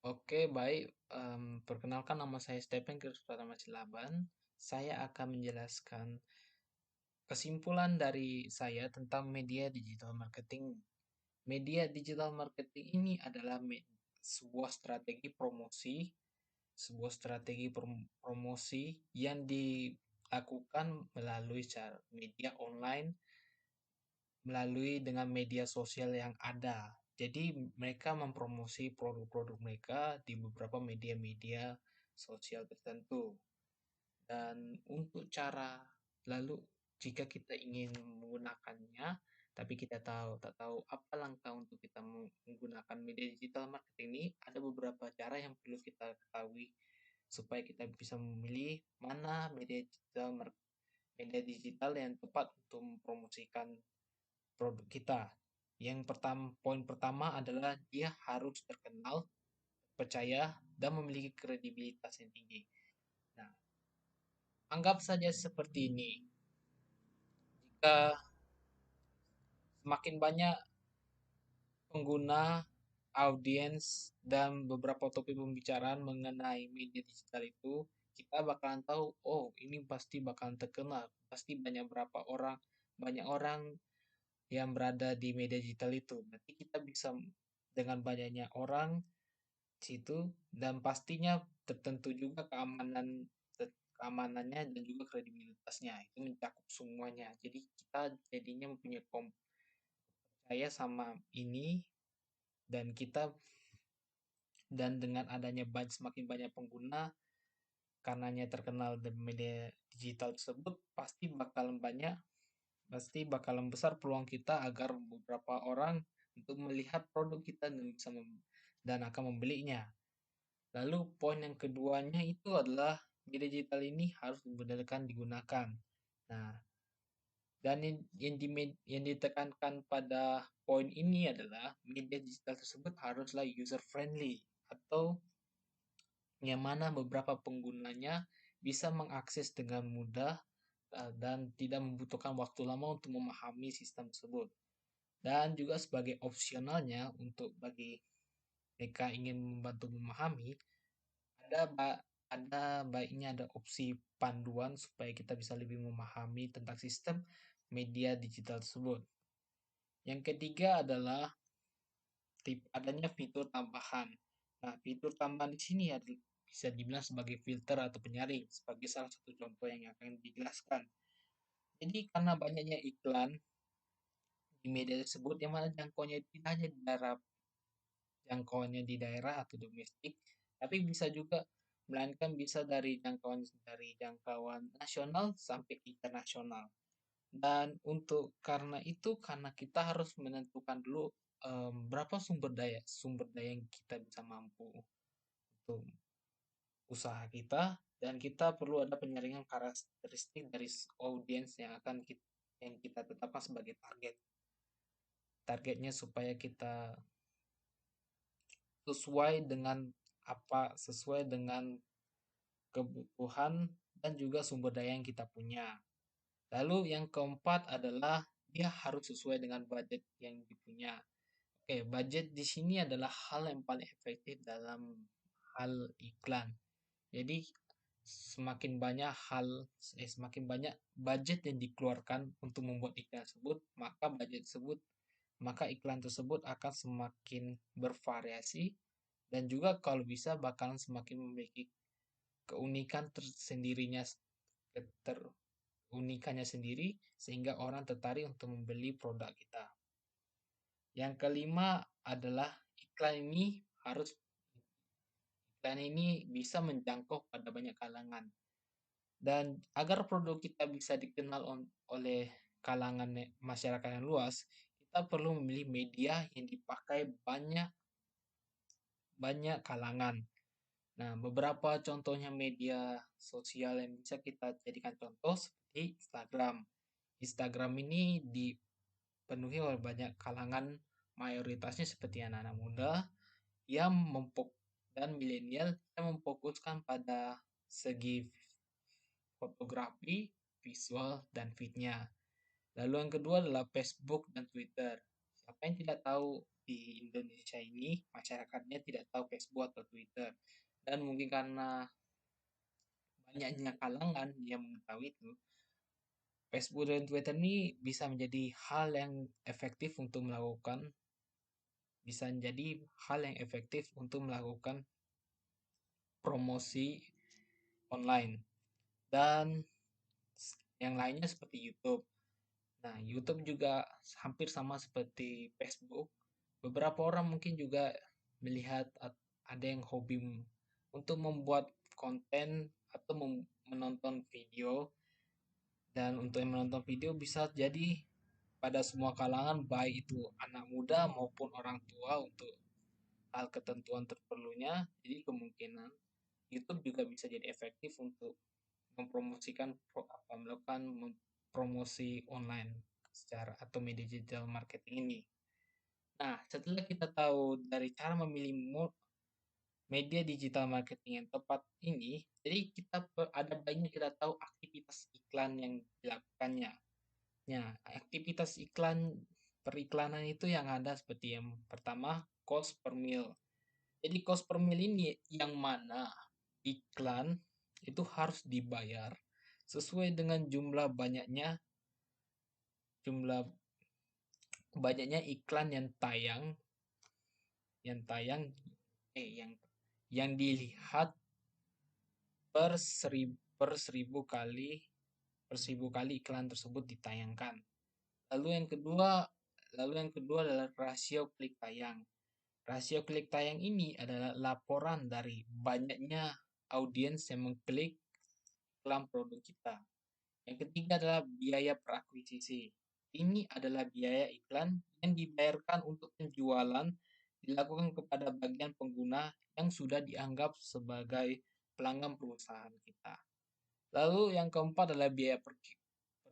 Oke, baik. Perkenalkan nama saya Stephen Krius Pratama Silaban. Saya akan menjelaskan kesimpulan dari saya tentang media digital marketing. Media digital marketing ini adalah sebuah strategi promosi, promosi yang dilakukan melalui cara media online, melalui dengan media sosial yang ada. Jadi mereka mempromosi produk-produk mereka di beberapa media-media sosial tertentu. Dan untuk cara lalu jika kita ingin menggunakannya, tapi kita tak tahu apa langkah untuk kita menggunakan media digital marketing ini, ada beberapa cara yang perlu kita ketahui supaya kita bisa memilih mana media digital yang tepat untuk mempromosikan produk kita. Poin pertama adalah dia harus terkenal, percaya, dan memiliki kredibilitas yang tinggi. Nah, anggap saja seperti ini. Jika semakin banyak pengguna, audiens, dan beberapa topik pembicaraan mengenai media digital itu, kita bakalan tahu, oh ini pasti bakalan terkenal, pasti banyak orang yang berada di media digital itu. Berarti kita bisa dengan banyaknya orang situ dan pastinya tertentu juga keamanannya dan juga kredibilitasnya itu mencakup semuanya. Jadi kita jadinya mempunyai percaya sama ini dan kita dan dengan adanya semakin banyak pengguna karenanya terkenal di media digital tersebut pasti bakalan besar peluang kita agar beberapa orang untuk melihat produk kita dan dan akan membelinya. Lalu poin yang keduanya itu adalah media digital ini harus benar-benar digunakan. Nah, dan yang ditekankan pada poin ini adalah media digital tersebut haruslah user friendly atau yang mana beberapa penggunanya bisa mengakses dengan mudah dan tidak membutuhkan waktu lama untuk memahami sistem tersebut. Dan juga sebagai opsionalnya untuk bagi mereka ingin membantu memahami, ada ada baiknya ada opsi panduan supaya kita bisa lebih memahami tentang sistem media digital tersebut. Yang ketiga adalah adanya fitur tambahan. Nah, fitur tambahan di sini bisa dibilang sebagai filter atau penyaring, sebagai salah satu contoh yang akan dijelaskan. Jadi karena banyaknya iklan di media tersebut yang mana jangkauannya di daerah atau domestik, tapi bisa juga melainkan bisa dari jangkauan nasional sampai internasional. Dan karena kita harus menentukan dulu berapa sumber daya yang kita bisa mampu untuk usaha kita dan kita perlu ada penyaringan karakteristik dari audiens yang kita tetapkan sebagai targetnya supaya kita sesuai dengan kebutuhan dan juga sumber daya yang kita punya. Lalu yang keempat adalah dia harus sesuai dengan budget yang dipunya. Oke, budget di sini adalah hal yang paling efektif dalam hal iklan. Jadi semakin banyak budget yang dikeluarkan untuk membuat iklan tersebut, maka iklan tersebut akan semakin bervariasi dan juga kalau bisa bakalan semakin memiliki keunikan tersendirinya keunikannya sendiri sehingga orang tertarik untuk membeli produk kita. Yang kelima adalah harus iklan ini bisa menjangkau pada banyak kalangan. Dan agar produk kita bisa dikenal oleh kalangan masyarakat yang luas, kita perlu memilih media yang dipakai banyak banyak kalangan. Nah, beberapa contohnya media sosial yang bisa kita jadikan contoh seperti Instagram. Instagram ini dipenuhi oleh banyak kalangan, mayoritasnya seperti anak-anak muda yang dan milenial yang memfokuskan pada segi fotografi, visual, dan feed-nya. Lalu yang kedua adalah Facebook dan Twitter. Siapa yang tidak tahu di Indonesia ini masyarakatnya tidak tahu Facebook atau Twitter. Dan mungkin karena banyaknya kalangan yang mengetahui itu, Facebook dan Twitter ini bisa menjadi hal yang efektif untuk melakukan bisa menjadi hal yang efektif untuk melakukan promosi online dan yang lainnya seperti YouTube. Nah, YouTube juga hampir sama seperti Facebook. Beberapa orang mungkin juga melihat ada yang hobi untuk membuat konten atau menonton video, dan untuk yang menonton video bisa jadi pada semua kalangan, baik itu anak muda maupun orang tua, untuk hal ketentuan terperlunya. Jadi kemungkinan YouTube juga bisa jadi efektif untuk mempromosikan melakukan promosi online secara atau media digital marketing ini. Nah, setelah kita tahu dari cara memilih media digital marketing yang tepat ini, jadi kita ada baiknya kita tahu aktivitas iklan yang dilakukannya. Ya, aktivitas periklanan itu yang ada seperti yang pertama, cost per mil. Jadi cost per mil ini yang mana iklan itu harus dibayar sesuai dengan jumlah banyaknya iklan yang tayang eh yang dilihat per seribu kali iklan tersebut ditayangkan. Lalu yang kedua, adalah rasio klik tayang. Rasio klik tayang ini adalah laporan dari banyaknya audiens yang mengklik iklan produk kita. Yang ketiga adalah biaya perakuisisi. Ini adalah biaya iklan yang dibayarkan untuk penjualan dilakukan kepada bagian pengguna yang sudah dianggap sebagai pelanggan perusahaan kita. Lalu yang keempat adalah biaya per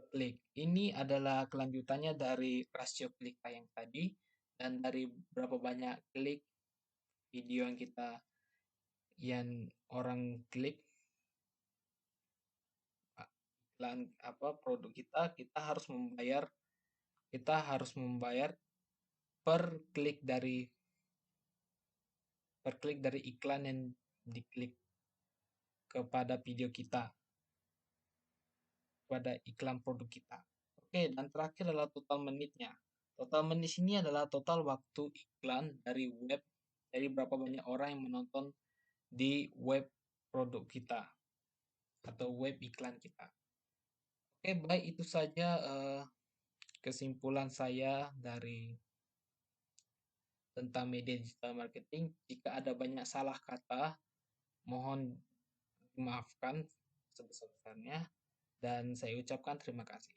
klik. Ini adalah kelanjutannya dari rasio klik tayang tadi, dan dari berapa banyak klik video yang orang klik iklan produk kita, kita harus membayar per klik dari iklan yang diklik kepada video kita, pada iklan produk kita. Oke, dan terakhir adalah total menitnya. Total menit ini adalah total waktu iklan dari berapa banyak orang yang menonton di web produk kita atau web iklan kita. Oke, baik, itu saja kesimpulan saya tentang media digital marketing. Jika ada banyak salah kata, mohon dimaafkan sebesar-besarnya, dan saya ucapkan terima kasih.